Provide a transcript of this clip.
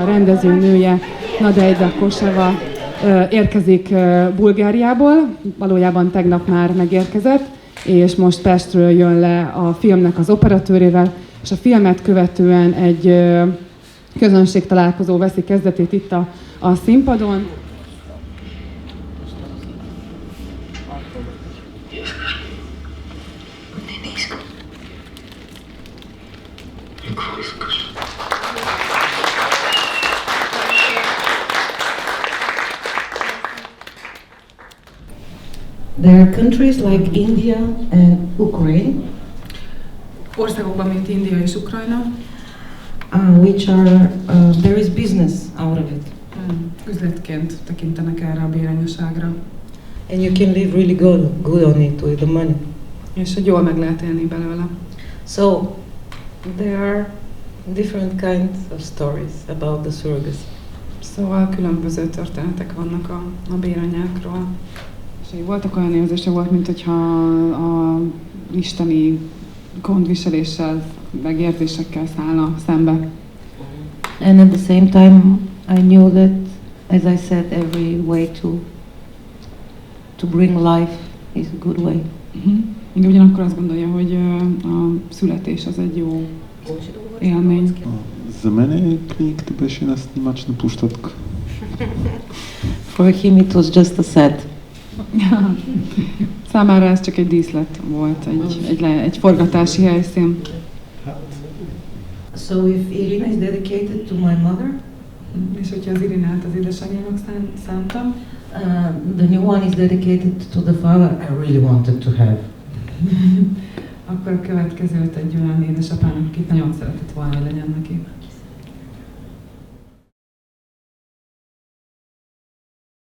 A rendező nője, Nadejda Koseva érkezik Bulgáriából, valójában tegnap már megérkezett, és most Pestről jön le a filmnek az operatőrével, és a filmet követően egy közönségtalálkozó veszi kezdetét itt a színpadon. There are countries like India and Ukraine, Országokban, mint India és Ukrajna, which are there is business out of it, üzletként tekintenek erre a béranyaságra. and you can live really good on it with the money. És hogy jól meg lehet élni belőle. So there are different kinds of stories about the surrogacy. Szóval különböző történetek vannak a béranyákról. És voltak olyan érzése volt, mint hogyha a isteni gondviseléssel, meg érzésekkel szállna szembe. And at the same time, I knew that, as I said, every way to bring life is a good way. De ugyanakkor azt gondolja, hogy a születés az egy jó élmény. За мен клиниката беше една снимачна площадка. For him it was just a set. Számára ez csak egy díszlet volt, egy forgatási helyszín. So if Irina is dedicated to my mother, És hogyha az Irinát az édesanyjának szántam, the new one is dedicated to the father I really wanted to have. akkor a következőt egy olyan édesapának, akit nagyon szeretett volna, hogy legyen neki.